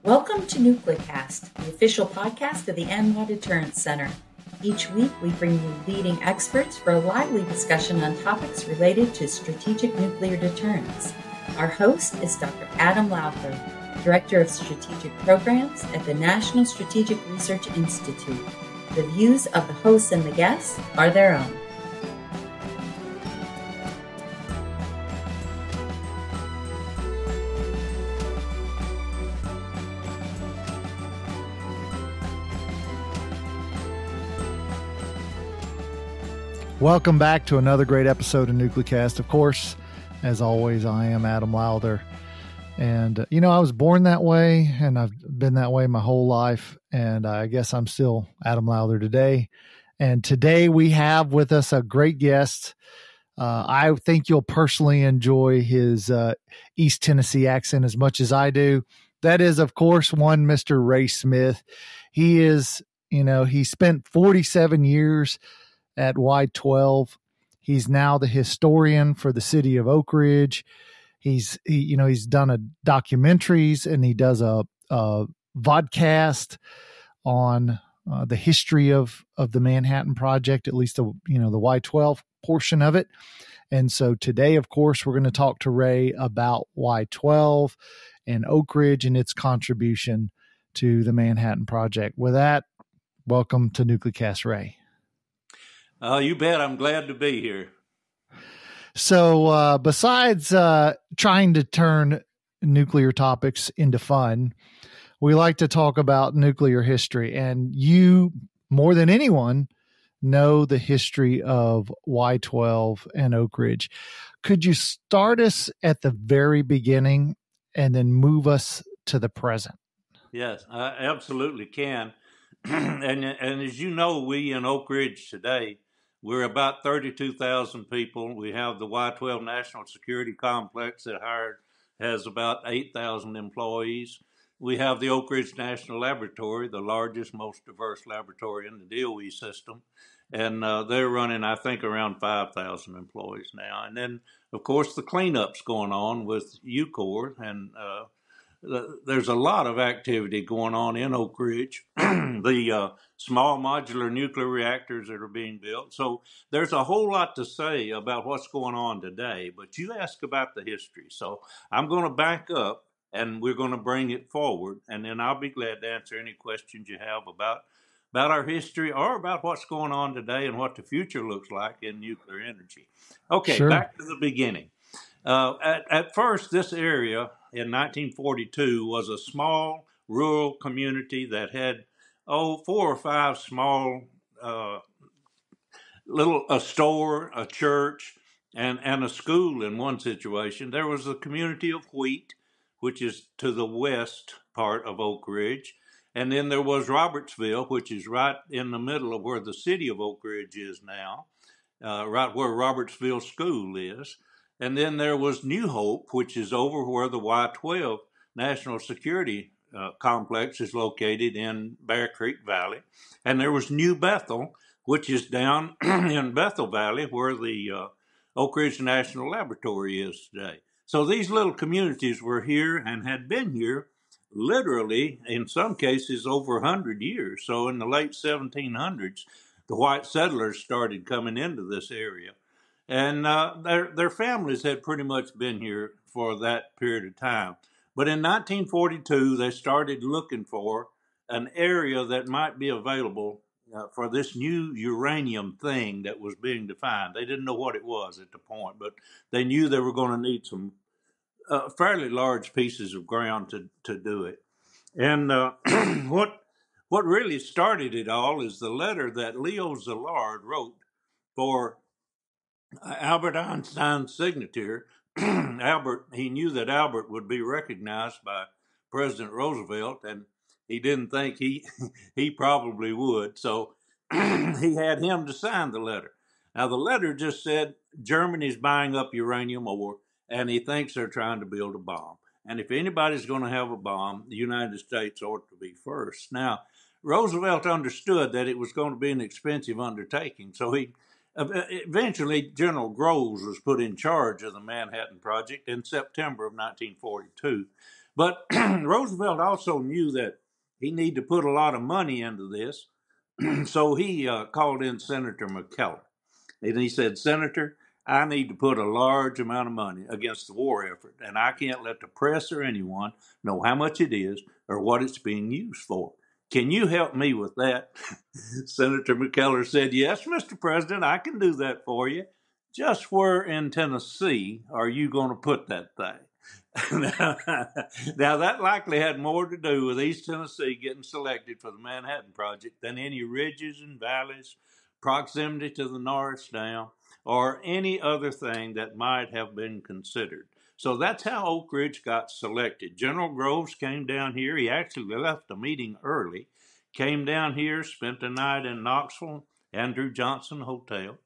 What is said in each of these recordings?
Welcome to NucleCast, the official podcast of the NY Deterrence Center. Each week, we bring you leading experts for a lively discussion on topics related to strategic nuclear deterrence. Our host is Dr. Adam Lowther, Director of Strategic Programs at the National Strategic Research Institute. The views of the hosts and the guests are their own. Welcome back to another great episode of NucleCast. Of course, as always, I am Adam Lowther. And, I was born that way, and I've been that way my whole life. And I guess I'm still Adam Lowther today. And today we have with us a great guest. I think you'll personally enjoy his East Tennessee accent as much as I do. That is, of course, one Mr. Ray Smith. He is, he spent 47 years at Y-12. He's now the historian for the city of Oak Ridge. He's done documentaries, and he does a vodcast on the history of the Manhattan Project, at least the Y-12 portion of it. And so today, of course, we're going to talk to Ray about Y-12 and Oak Ridge and its contribution to the Manhattan Project. With that, welcome to NucleCast, Ray. You bet. I'm glad to be here. So besides trying to turn nuclear topics into fun, we like to talk about nuclear history. And you, more than anyone, know the history of Y-12 and Oak Ridge. Could you start us at the very beginning and then move us to the present? Yes, I absolutely can. And as you know, we in Oak Ridge today, we're about 32,000 people. We have the Y-12 National Security Complex that has about 8,000 employees. We have the Oak Ridge National Laboratory, the largest, most diverse laboratory in the DOE system. And they're running, I think, around 5,000 employees now. And then, of course, the cleanup's going on with UCOR, and there's a lot of activity going on in Oak Ridge, the small modular nuclear reactors that are being built. So there's a whole lot to say about what's going on today, but you asked about the history. So I'm going to back up and we're going to bring it forward, and then I'll be glad to answer any questions you have about our history or about what's going on today and what the future looks like in nuclear energy. Okay, sure. Back to the beginning. At first, this area in 1942 was a small rural community that had, 4 or 5 small, a store, a church, and a school in one situation. There was the community of Wheat, which is to the west part of Oak Ridge. And then there was Robertsville, which is right in the middle of where the city of Oak Ridge is now, right where Robertsville School is. And then there was New Hope, which is over where the Y-12 National Security Complex is located in Bear Creek Valley. And there was New Bethel, which is down in Bethel Valley where the Oak Ridge National Laboratory is today. So these little communities were here and had been here literally, in some cases, over 100 years. So in the late 1700s, the white settlers started coming into this area. And their families had pretty much been here for that period of time. But in 1942, they started looking for an area that might be available for this new uranium thing that was being defined. They didn't know what it was at the point, but they knew they were going to need some fairly large pieces of ground to do it. And what really started it all is the letter that Leo Szilard wrote for Albert Einstein's signature. Albert, he knew that Albert would be recognized by President Roosevelt, and he didn't think he probably would. So he had him to sign the letter. Now, the letter just said Germany's buying up uranium ore, and he thinks they're trying to build a bomb. And if anybody's going to have a bomb, the United States ought to be first. Now, Roosevelt understood that it was going to be an expensive undertaking, so eventually General Groves was put in charge of the Manhattan Project in September of 1942. But Roosevelt also knew that he needed to put a lot of money into this. So he called in Senator McKellar. And he said, Senator, I need to put a large amount of money against the war effort, and I can't let the press or anyone know how much it is or what it's being used for. Can you help me with that? Senator McKellar said, yes, Mr. President, I can do that for you. Just where in Tennessee are you going to put that thing? Now, that likely had more to do with East Tennessee getting selected for the Manhattan Project than any ridges and valleys, proximity to the Norris Dam, or any other thing that might have been considered. So that's how Oak Ridge got selected. General Groves came down here. He actually left the meeting early, came down here, spent the night in Knoxville, Andrew Johnson Hotel.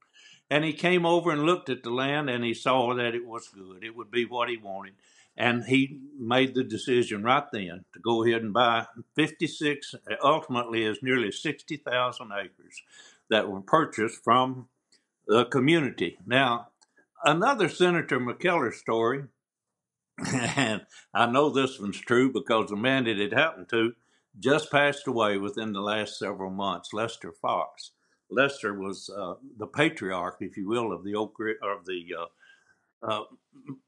And he came over and looked at the land, and he saw that it was good. It would be what he wanted. And he made the decision right then to go ahead and buy 56, ultimately is nearly 60,000 acres that were purchased from the community. Now, another Senator McKellar story, and I know this one's true because the man that it happened to just passed away within the last several months, Lester Fox. Lester was the patriarch, if you will, of the uh,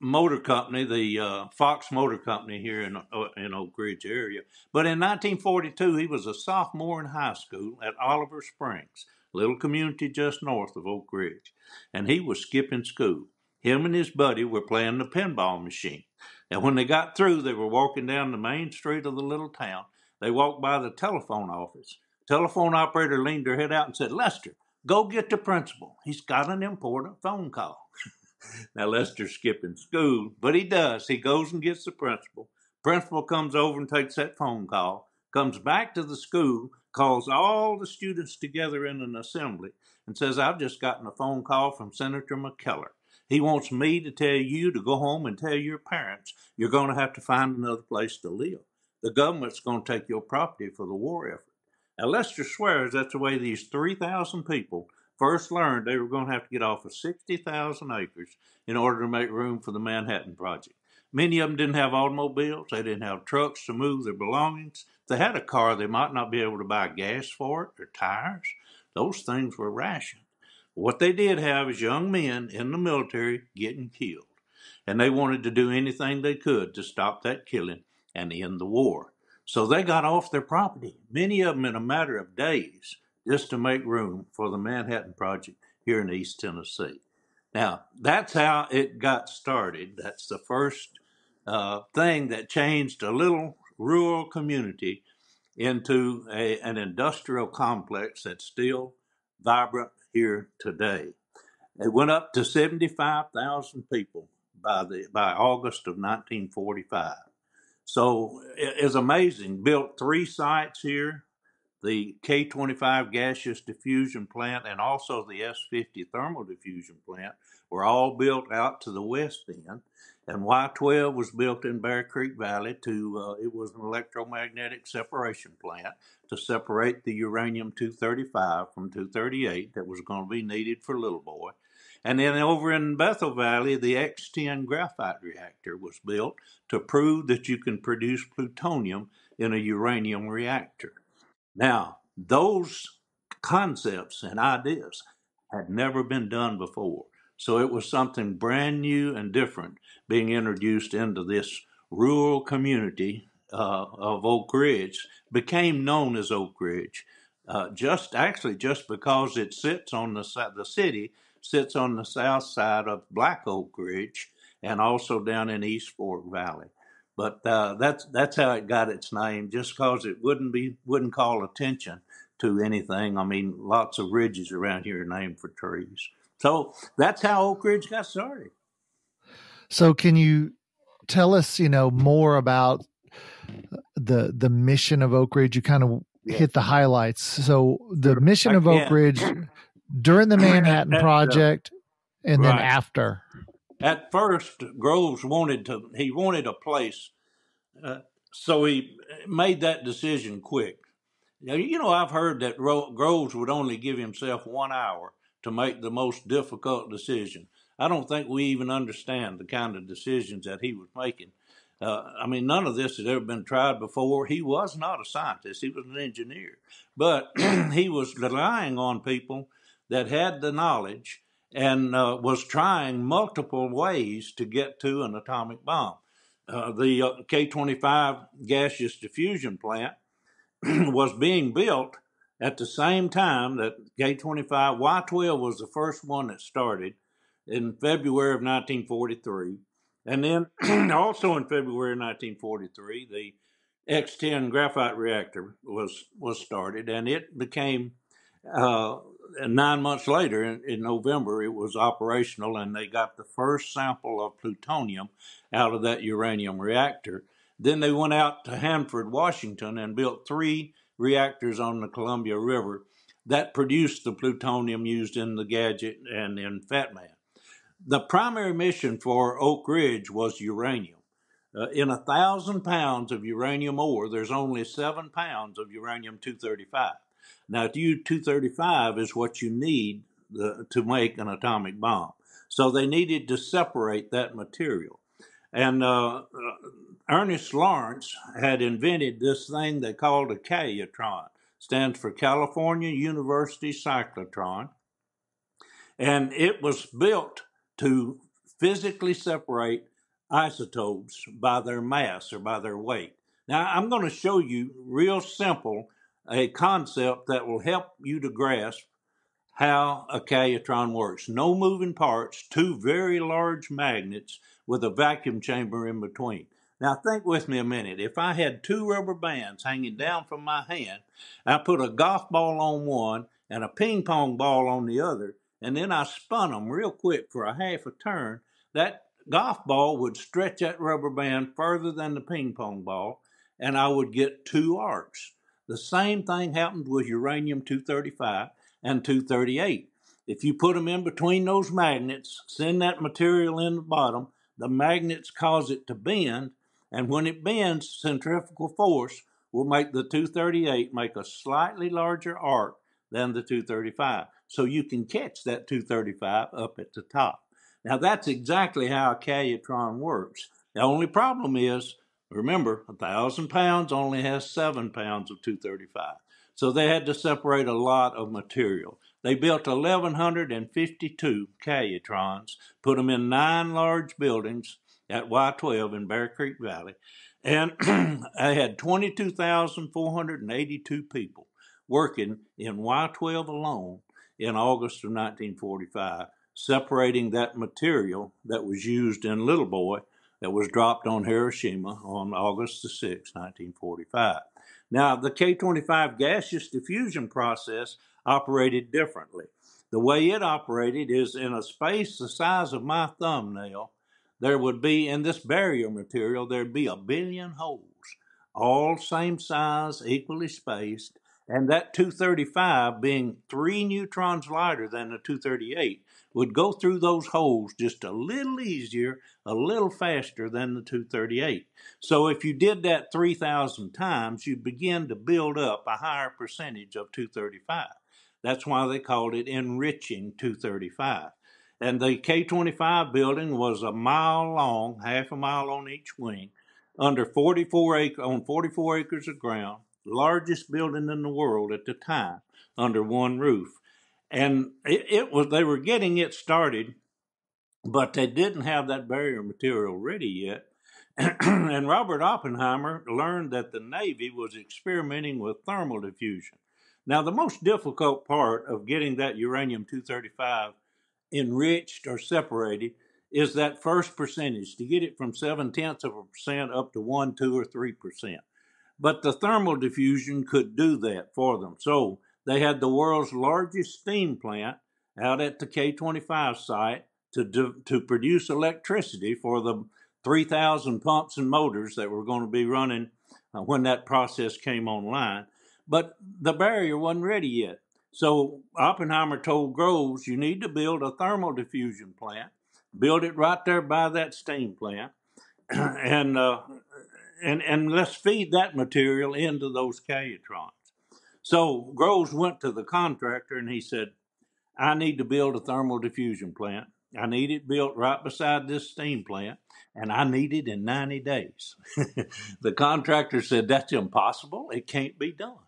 motor company, the Fox Motor Company here in Oak Ridge area. But in 1942, he was a sophomore in high school at Oliver Springs, a little community just north of Oak Ridge, and he was skipping school. Him and his buddy were playing the pinball machine. And when they got through, they were walking down the main street of the little town. They walked by the telephone office. Telephone operator leaned her head out and said, Lester, go get the principal. He's got an important phone call. Now, Lester's skipping school, but he does. He goes and gets the principal. Principal comes over and takes that phone call, comes back to the school, calls all the students together in an assembly, and says, I've just gotten a phone call from Senator McKellar. He wants me to tell you to go home and tell your parents you're going to have to find another place to live. The government's going to take your property for the war effort. Now, Lester swears that's the way these 3,000 people first learned they were going to have to get off of 60,000 acres in order to make room for the Manhattan Project. Many of them didn't have automobiles. They didn't have trucks to move their belongings. If they had a car, they might not be able to buy gas for it or tires. Those things were rationed. What they did have is young men in the military getting killed, and they wanted to do anything they could to stop that killing and end the war. So they got off their property, many of them in a matter of days, just to make room for the Manhattan Project here in East Tennessee. Now, that's how it got started. That's the first thing that changed a little rural community into an industrial complex that's still vibrant here today. It went up to 75,000 people by August of 1945. So it's amazing. Built 3 sites here, the K-25 gaseous diffusion plant and also the S-50 thermal diffusion plant were all built out to the west end. And Y-12 was built in Bear Creek Valley it was an electromagnetic separation plant to separate the uranium-235 from 238 that was going to be needed for Little Boy. And then over in Bethel Valley, the X-10 graphite reactor was built to prove that you can produce plutonium in a uranium reactor. Now, those concepts and ideas had never been done before. So it was something brand new and different being introduced into this rural community of Oak Ridge, became known as Oak Ridge, just because it sits on the city sits on the south side of Black Oak Ridge and also down in East Fork Valley. But that's how it got its name, just because it wouldn't call attention to anything. I mean, lots of ridges around here are named for trees. So that's how Oak Ridge got started. So can you tell us, more about the mission of Oak Ridge? You kind of hit the highlights. So the mission of Oak Ridge during the Manhattan Project and then after. At first, Groves wanted a place, so he made that decision quick. Now, I've heard that Groves would only give himself 1 hour to make the most difficult decision. I don't think we even understand the kind of decisions that he was making. I mean, none of this had ever been tried before. He was not a scientist. He was an engineer. But he was relying on people that had the knowledge and was trying multiple ways to get to an atomic bomb. The K-25 gaseous diffusion plant was being built at the same time that K-25, Y-12 was the first one that started in February of 1943. And then also in February of 1943, the X-10 graphite reactor was started, and it became, 9 months later, in November, it was operational, and they got the first sample of plutonium out of that uranium reactor. Then they went out to Hanford, Washington, and built 3 reactors on the Columbia River that produced the plutonium used in the Gadget and in Fat Man. The primary mission for Oak Ridge was uranium. In 1,000 pounds of uranium ore, there's only 7 pounds of uranium-235. Now, U-235 is what you need to make an atomic bomb. So they needed to separate that material. And Ernest Lawrence had invented this thing they called a calytron. Stands for California University Cyclotron. And it was built to physically separate isotopes by their mass or by their weight. Now, I'm going to show you real simple a concept that will help you to grasp how a calytron works. No moving parts, 2 very large magnets with a vacuum chamber in between. Now think with me a minute. If I had 2 rubber bands hanging down from my hand, I put a golf ball on one and a ping pong ball on the other, and then I spun them real quick for a half a turn, that golf ball would stretch that rubber band further than the ping pong ball, and I would get 2 arcs. The same thing happens with uranium-235 and 238. If you put them in between those magnets, send that material in the bottom, the magnets cause it to bend, and when it bends, centrifugal force will make the 238 make a slightly larger arc than the 235. So you can catch that 235 up at the top. Now that's exactly how a calytron works. The only problem is, remember, 1,000 pounds only has 7 pounds of 235. So they had to separate a lot of material. They built 1,152 calytrons, put them in 9 large buildings at Y-12 in Bear Creek Valley, and they had 22,482 people working in Y-12 alone in August of 1945, separating that material that was used in Little Boy that was dropped on Hiroshima on August the 6th, 1945. Now, the K-25 gaseous diffusion process operated differently. The way it operated is in a space the size of my thumbnail, there would be, in this barrier material, there'd be 1 billion holes, all same size, equally spaced, and that 235, being 3 neutrons lighter than the 238, would go through those holes just a little easier, a little faster than the 238. So if you did that 3,000 times, you'd begin to build up a higher percentage of 235. That's why they called it enriching 235. And the K-25 building was 1 mile long, half a mile on each wing, under 44 acres of ground, largest building in the world at the time, under one roof. And they were getting it started, but they didn't have that barrier material ready yet. And Robert Oppenheimer learned that the Navy was experimenting with thermal diffusion. Now, the most difficult part of getting that uranium-235 enriched or separated is that first percentage, to get it from 0.7% up to 1, 2, or 3%. But the thermal diffusion could do that for them. So they had the world's largest steam plant out at the K-25 site to produce electricity for the 3,000 pumps and motors that were going to be running when that process came online. But the barrier wasn't ready yet. So Oppenheimer told Groves, you need to build a thermal diffusion plant, build it right there by that steam plant, and let's feed that material into those calytrons. So Groves went to the contractor and he said, I need to build a thermal diffusion plant. I need it built right beside this steam plant, and I need it in 90 days. The contractor said, that's impossible. It can't be done.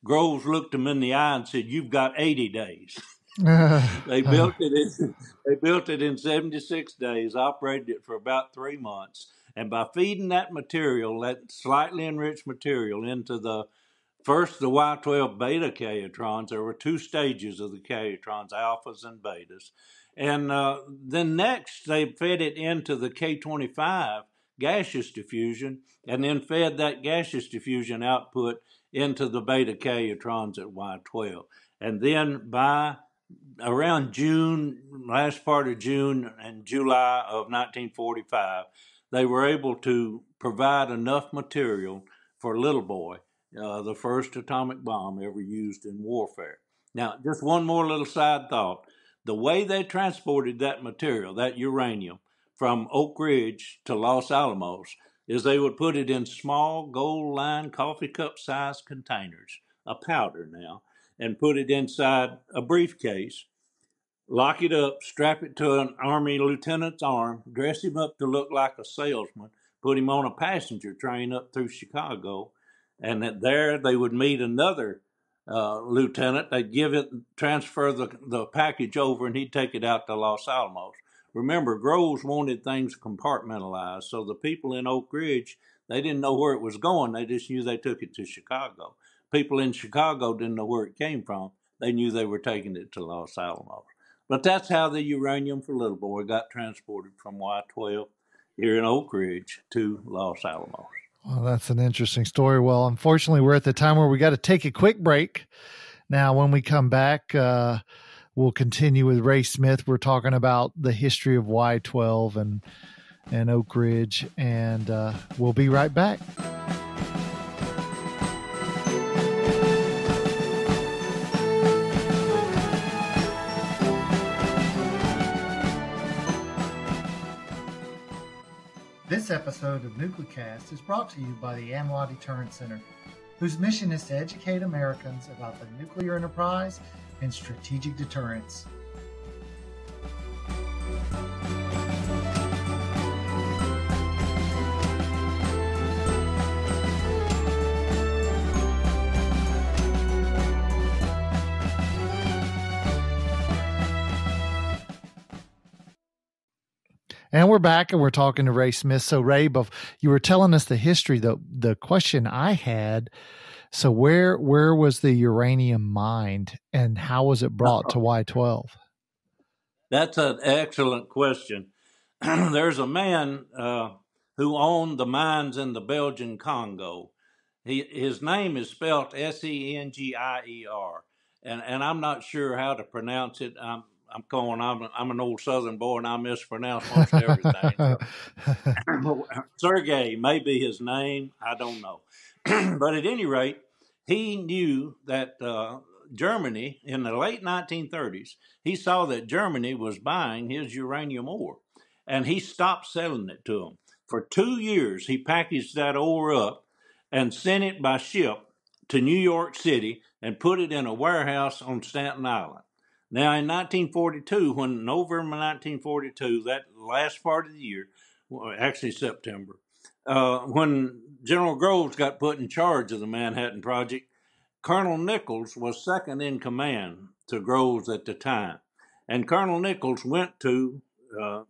Groves looked him in the eye and said, you've got 80 days. They built it in 76 days, operated it for about 3 months. And by feeding that material, that slightly enriched material, into the Y-12 beta cations, there were 2 stages of the cations, alphas and betas. And then next, they fed it into the K25 gaseous diffusion, and then fed that gaseous diffusion output into the beta cations at Y-12. And then by around June, last part of June and July of 1945, they were able to provide enough material for Little Boy, the first atomic bomb ever used in warfare. Now, just one more little side thought. The way they transported that material, that uranium, from Oak Ridge to Los Alamos, is they would put it in small gold-lined coffee cup-sized containers, a powder now, and put it inside a briefcase, lock it up, strap it to an Army lieutenant's arm, dress him up to look like a salesman, put him on a passenger train up through Chicago, and there they would meet another lieutenant. They'd transfer the package over, and he'd take it out to Los Alamos. Remember, Groves wanted things compartmentalized, so the people in Oak Ridge, they didn't know where it was going. They just knew they took it to Chicago. People in Chicago didn't know where it came from. They knew they were taking it to Los Alamos. But that's how the uranium for Little Boy got transported from Y-12 here in Oak Ridge to Los Alamos. Well, that's an interesting story. Well, unfortunately, we're at the time where we got to take a quick break. Now, when we come back, we'll continue with Ray Smith. We're talking about the history of Y-12 and Oak Ridge, and we'll be right back. This episode of Nuclecast is brought to you by the ANWA Deterrence Center, whose mission is to educate Americans about the nuclear enterprise and strategic deterrence. And we're back, and we're talking to Ray Smith. So, Ray, you were telling us the history. The question I had, so where was the uranium mined, and how was it brought to Y-12? That's an excellent question. There's a man who owned the mines in the Belgian Congo. His name is spelled Sengier, and I'm not sure how to pronounce it. I'm an old Southern boy, and I mispronounce most everything. Sergei may be his name. I don't know. But at any rate, he knew that Germany, in the late 1930s, he saw that Germany was buying his uranium ore, and he stopped selling it to them. For 2 years, he packaged that ore up and sent it by ship to New York City and put it in a warehouse on Staten Island. Now, in 1942, November 1942, that last part of the year, actually September, when General Groves got put in charge of the Manhattan Project, Colonel Nichols was second in command to Groves at the time. And Colonel Nichols went to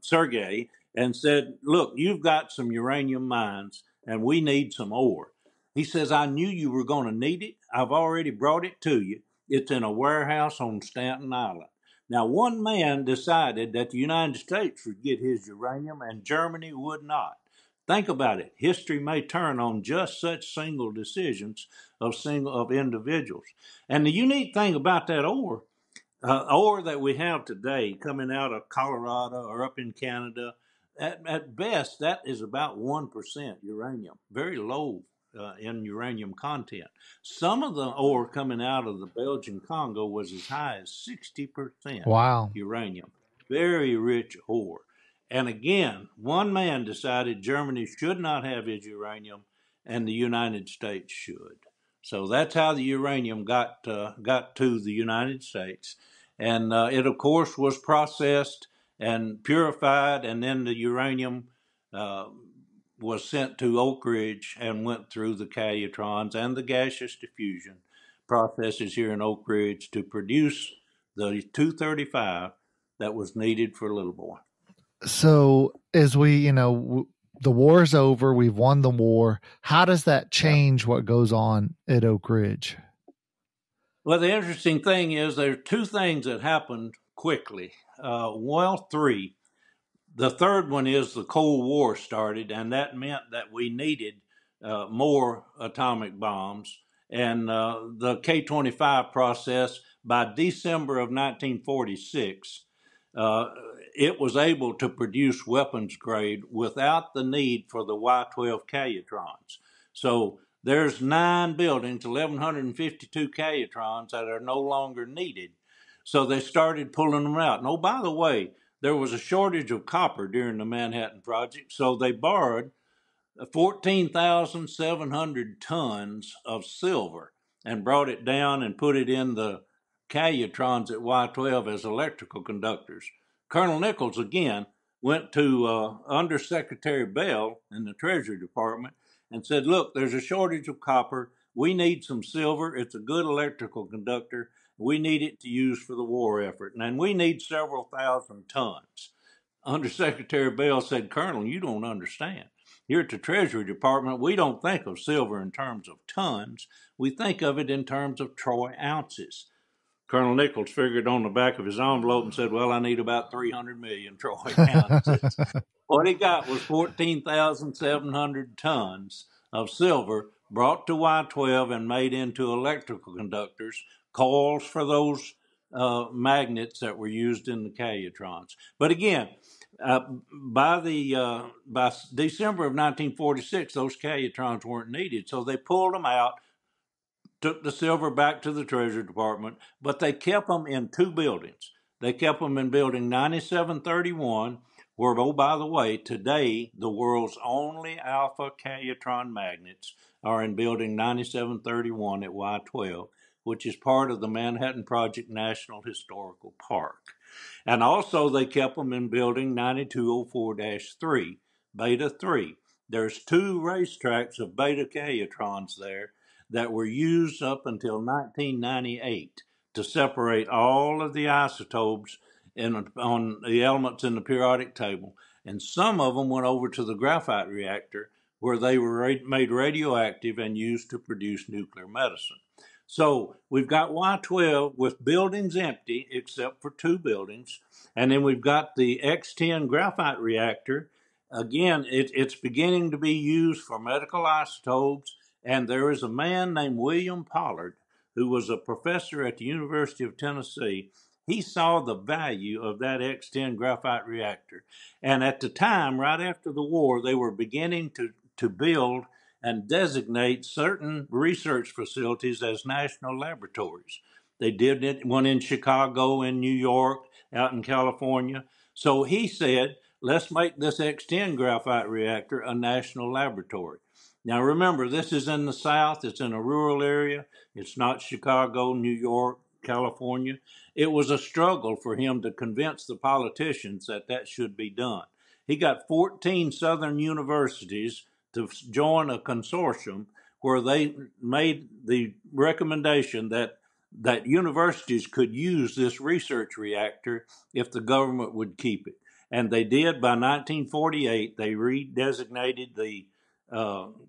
Sergei and said, look, you've got some uranium mines, and we need some ore. He says, I knew you were going to need it. I've already brought it to you. It's in a warehouse on Staten Island. Now, one man decided that the United States would get his uranium and Germany would not. Think about it. History may turn on just such single decisions of individuals. And the unique thing about that ore that we have today coming out of Colorado or up in Canada, at best, that is about 1% uranium, very low in uranium content. Some of the ore coming out of the Belgian Congo was as high as 60% wow. uranium. Very rich ore. And again, one man decided Germany should not have his uranium and the United States should. So that's how the uranium got to the United States. And it, of course, was processed and purified, and then the uranium was sent to Oak Ridge and went through the calutrons and the gaseous diffusion processes here in Oak Ridge to produce the 235 that was needed for Little Boy. So as we, the war's over, we've won the war. How does that change what goes on at Oak Ridge? Well, the interesting thing is there are two things that happened quickly. Three. The third one is the Cold War started, and that meant that we needed more atomic bombs. And the K-25 process, by December of 1946, it was able to produce weapons grade without the need for the Y-12 calutrons. So there's 9 buildings, 1,152 calutrons that are no longer needed. So they started pulling them out. And oh, by the way, there was a shortage of copper during the Manhattan Project, so they borrowed 14,700 tons of silver and brought it down and put it in the calutrons at Y-12 as electrical conductors. Colonel Nichols, again, went to Undersecretary Bell in the Treasury Department and said, look, there's a shortage of copper. We need some silver. It's a good electrical conductor. We need it to use for the war effort, and we need several thousand tons. Undersecretary Bell said, Colonel, you don't understand. Here at the Treasury Department, we don't think of silver in terms of tons. We think of it in terms of troy ounces. Colonel Nichols figured on the back of his envelope and said, well, I need about 300 million troy ounces. What he got was 14,700 tons of silver brought to Y-12 and made into electrical conductors, coils for those magnets that were used in the calutrons. But again, by December of 1946, those calutrons weren't needed, so they pulled them out, took the silver back to the Treasury Department, but they kept them in 2 buildings. They kept them in building 9731, where, oh, by the way, today the world's only alpha calutron magnets are in building 9731 at Y-12, which is part of the Manhattan Project National Historical Park. And also they kept them in building 9204-3, Beta 3. There's 2 racetracks of beta calutrons there that were used up until 1998 to separate all of the isotopes on the elements in the periodic table. And some of them went over to the graphite reactor where they were made radioactive and used to produce nuclear medicine. So we've got Y-12 with buildings empty except for 2 buildings. And then we've got the X-10 graphite reactor. Again, it's beginning to be used for medical isotopes. And there is a man named William Pollard, who was a professor at the University of Tennessee. He saw the value of that X-10 graphite reactor. And at the time, right after the war, they were beginning to build and designate certain research facilities as national laboratories. They did it, one in Chicago, in New York, out in California. So he said, let's make this X-10 graphite reactor a national laboratory. Now remember, this is in the South. It's in a rural area. It's not Chicago, New York, California. It was a struggle for him to convince the politicians that that should be done. He got 14 Southern universities to join a consortium where they made the recommendation that universities could use this research reactor if the government would keep it. And they did. By 1948, they redesignated the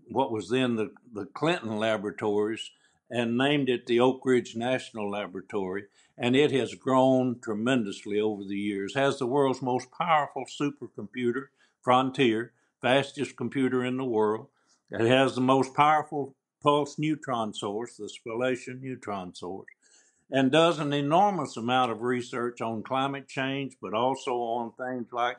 what was then the Clinton Laboratories and named it the Oak Ridge National Laboratory. And it has grown tremendously over the years. Has the world's most powerful supercomputer, Frontier, fastest computer in the world. It has the most powerful pulse neutron source, the spallation neutron source, and does an enormous amount of research on climate change, but also on things like,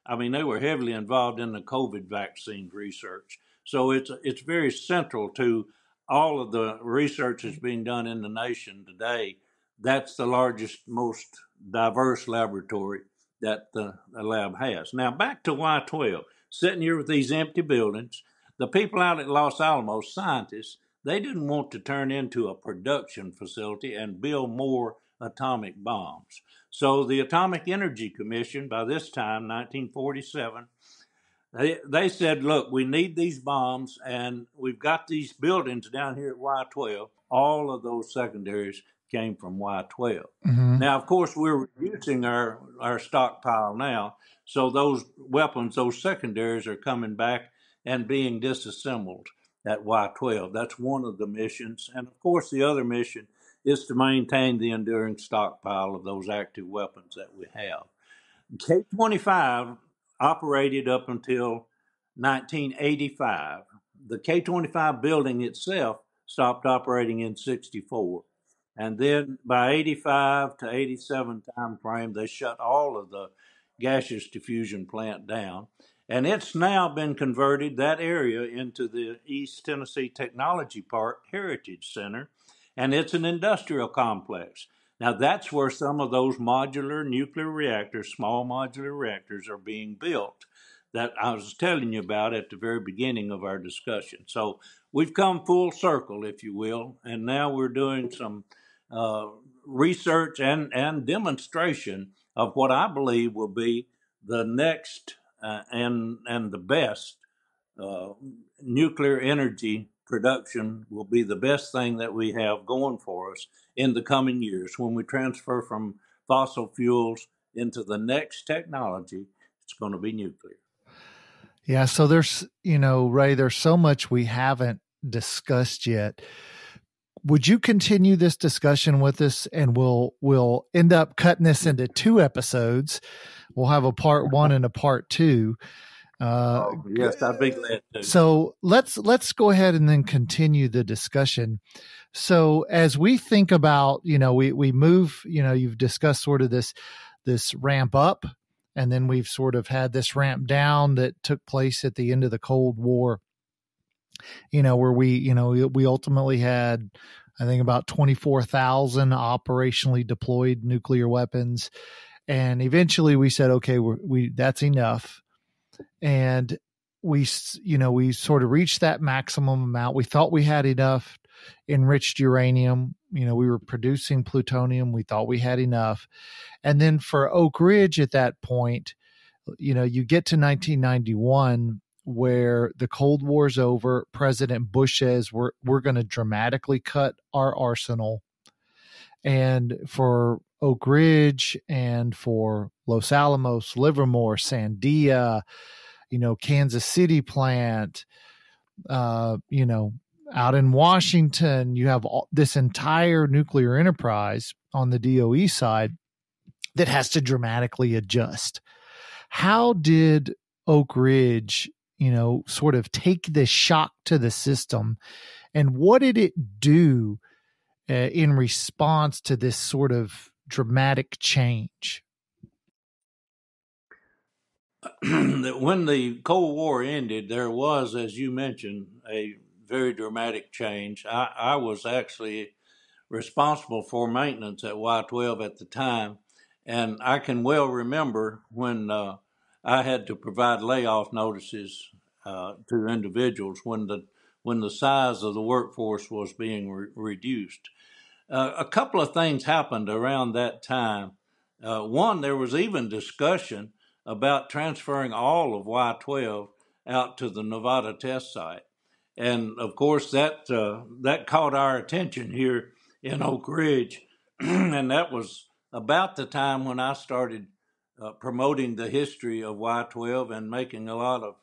they were heavily involved in the COVID vaccine research. So it's very central to all of the research that's being done in the nation today. That's the largest, most diverse laboratory that the lab has. Now back to Y-12. Sitting here with these empty buildings, the people out at Los Alamos, scientists, they didn't want to turn into a production facility and build more atomic bombs. So the Atomic Energy Commission, by this time, 1947, they said, look, we need these bombs, and we've got these buildings down here at Y-12. All of those secondaries came from Y-12. Mm-hmm. Now, of course, we're reducing our stockpile now, so those weapons, those secondaries, are coming back and being disassembled at Y-12. That's one of the missions. And, of course, the other mission is to maintain the enduring stockpile of those active weapons that we have. K-25 operated up until 1985. The K-25 building itself stopped operating in 64. And then by 85 to 87 time frame, they shut all of the gaseous diffusion plant down. And it's now been converted, that area, into the East Tennessee Technology Park Heritage Center. And it's an industrial complex. Now, that's where some of those modular nuclear reactors, small modular reactors, are being built that I was telling you about at the very beginning of our discussion. So we've come full circle, if you will, and now we're doing some research and demonstration of what I believe will be the next and the best nuclear energy production will be the best thing that we have going for us in the coming years. When we transfer from fossil fuels into the next technology, it's going to be nuclear. Yeah. So there's, Ray, there's so much we haven't discussed yet. Would you continue this discussion with us, and we'll end up cutting this into 2 episodes. We'll have a part 1 and a part 2. Yes, I'd be glad to. So let's go ahead and then continue the discussion. So as we think about, we move, you've discussed sort of this ramp up, and then we've sort of had this ramp down that took place at the end of the Cold War, where we ultimately had, I think, about 24,000 operationally deployed nuclear weapons. And eventually we said, okay, that's enough. And we sort of reached that maximum amount. We thought we had enough enriched uranium. We were producing plutonium. We thought we had enough. And then for Oak Ridge at that point, you get to 1991, where the Cold War's over. President Bush says we're going to dramatically cut our arsenal. And for Oak Ridge and for Los Alamos, Livermore, Sandia, Kansas City plant, out in Washington, you have this entire nuclear enterprise on the DOE side that has to dramatically adjust. How did Oak Ridge, sort of take this shock to the system, and what did it do in response to this sort of dramatic change? When the Cold War ended, there was, as you mentioned, a very dramatic change. I was actually responsible for maintenance at Y-12 at the time, and I can well remember when I had to provide layoff notices to individuals when the size of the workforce was being reduced. A couple of things happened around that time. One, there was even discussion about transferring all of Y-12 out to the Nevada test site. And of course, that caught our attention here in Oak Ridge. And that was about the time when I started promoting the history of Y-12 and making a lot of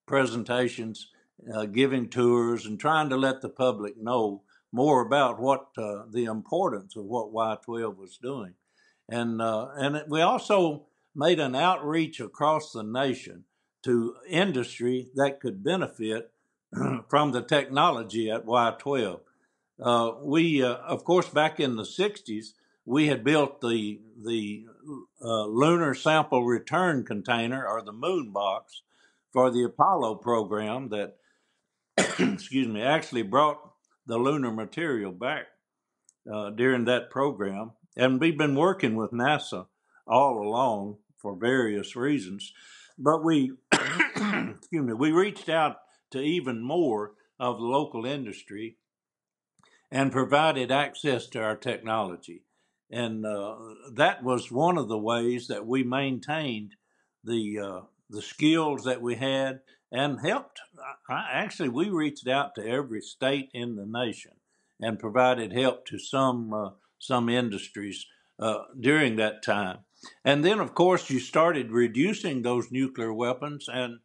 presentations, giving tours, and trying to let the public know more about what the importance of what Y-12 was doing. And we also made an outreach across the nation to industry that could benefit from the technology at Y-12. We, of course, back in the 60s, we had built the lunar sample return container, or the moon box, for the Apollo program that, actually brought the lunar material back during that program. And we've been working with NASA all along for various reasons. But we, we reached out to even more of the local industry and provided access to our technology. And that was one of the ways that we maintained the skills that we had and helped. Actually, we reached out to every state in the nation and provided help to some industries during that time. And then, of course, you started reducing those nuclear weapons and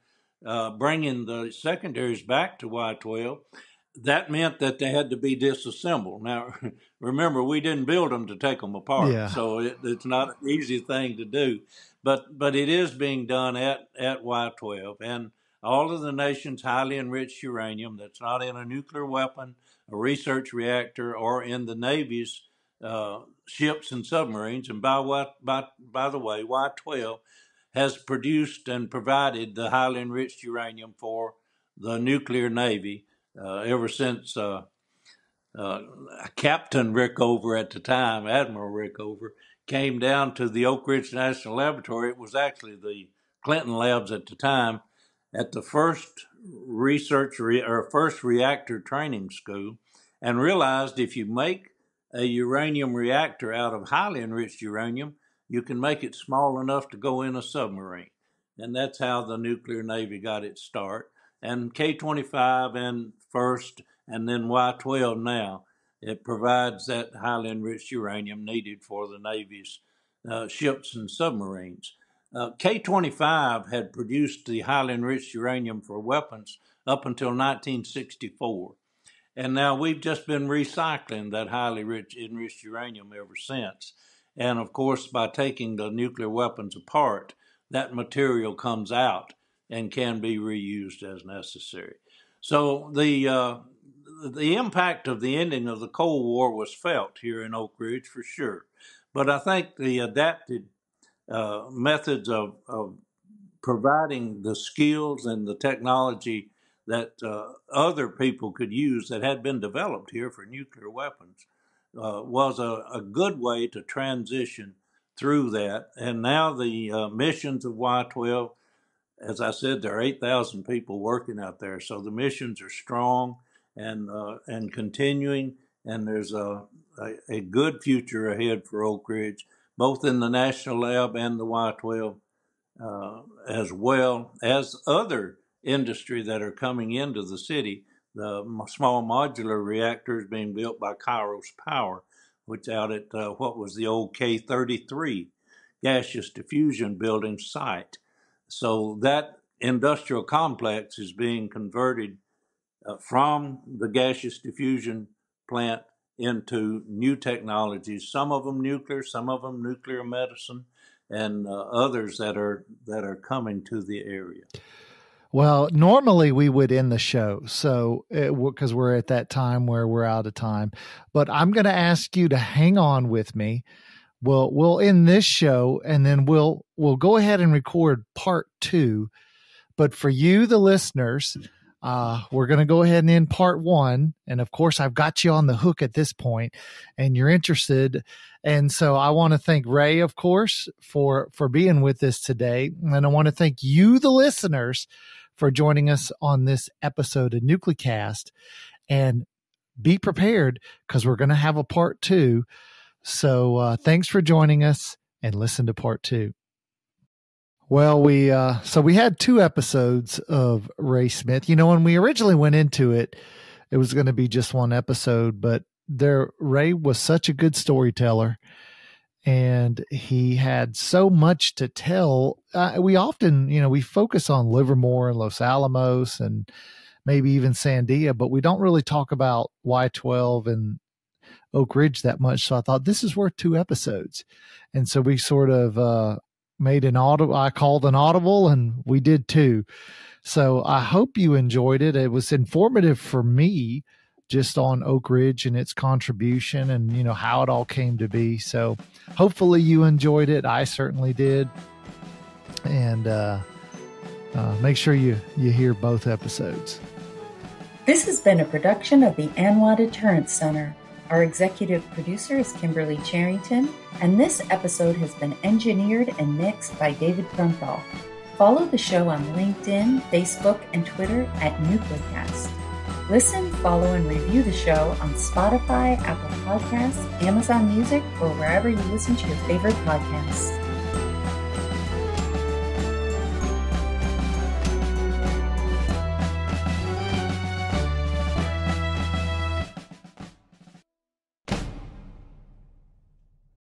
bringing the secondaries back to Y-12. That meant that they had to be disassembled. Now, remember, we didn't build them to take them apart, so it's not an easy thing to do. But it is being done at Y-12, and all of the nation's highly enriched uranium that's not in a nuclear weapon, a research reactor, or in the Navy's ships and submarines. And by the way, Y-12 has produced and provided the highly enriched uranium for the nuclear Navy ever since Captain Rickover at the time, Admiral Rickover, came down to the Oak Ridge National Laboratory. It was actually the Clinton Labs at the time, at the first first reactor training school, and realized if you make a uranium reactor out of highly enriched uranium, you can make it small enough to go in a submarine. And that's how the nuclear Navy got its start. And K-25 and first, and then Y-12 now, it provides that highly enriched uranium needed for the Navy's ships and submarines. K-25 had produced the highly enriched uranium for weapons up until 1964. And now we've just been recycling that highly enriched uranium ever since. And of course, by taking the nuclear weapons apart, that material comes out and can be reused as necessary. So the impact of the ending of the Cold War was felt here in Oak Ridge for sure. But I think the adapted methods of providing the skills and the technology that other people could use that had been developed here for nuclear weapons was a good way to transition through that. And now the missions of Y-12, as I said, there are 8,000 people working out there. So the missions are strong and continuing, and there's a good future ahead for Oak Ridge, both in the National Lab and the Y-12, as well as other industry that are coming into the city. The small modular reactors being built by Kairos Power, which out at what was the old K-33 gaseous diffusion building site. So that industrial complex is being converted from the gaseous diffusion plant into new technologies, some of them nuclear, some of them nuclear medicine, and others that are coming to the area. Well, normally we would end the show, so because we're at that time where we're out of time. But I'm going to ask you to hang on with me. We'll end this show, and then we'll go ahead and record part 2. But for you, the listeners, we're going to go ahead and end part 1. And of course, I've got you on the hook at this point, and you're interested. And so I want to thank Ray, of course, for being with us today. And I want to thank you, the listeners, for joining us on this episode of Nuclecast. And be prepared, because we're going to have a part 2. So thanks for joining us, and listen to part 2. Well, we had 2 episodes of Ray Smith. When we originally went into it, it was going to be just 1 episode, but Ray was such a good storyteller, and he had so much to tell. We often, we focus on Livermore and Los Alamos and maybe even Sandia, but we don't really talk about Y-12 and Oak Ridge that much. So I thought this is worth 2 episodes. And so we sort of made an audible. I called an audible, and we did 2. So I hope you enjoyed it. It was informative for me, just on Oak Ridge and its contribution and, how it all came to be. So hopefully you enjoyed it. I certainly did. And make sure you hear both episodes. This has been a production of the ANWA Deterrence Center. Our executive producer is Kimberly Charrington, and this episode has been engineered and mixed by David Prunthal. Follow the show on LinkedIn, Facebook, and Twitter at Nuclecast. Listen, follow, and review the show on Spotify, Apple Podcasts, Amazon Music, or wherever you listen to your favorite podcasts.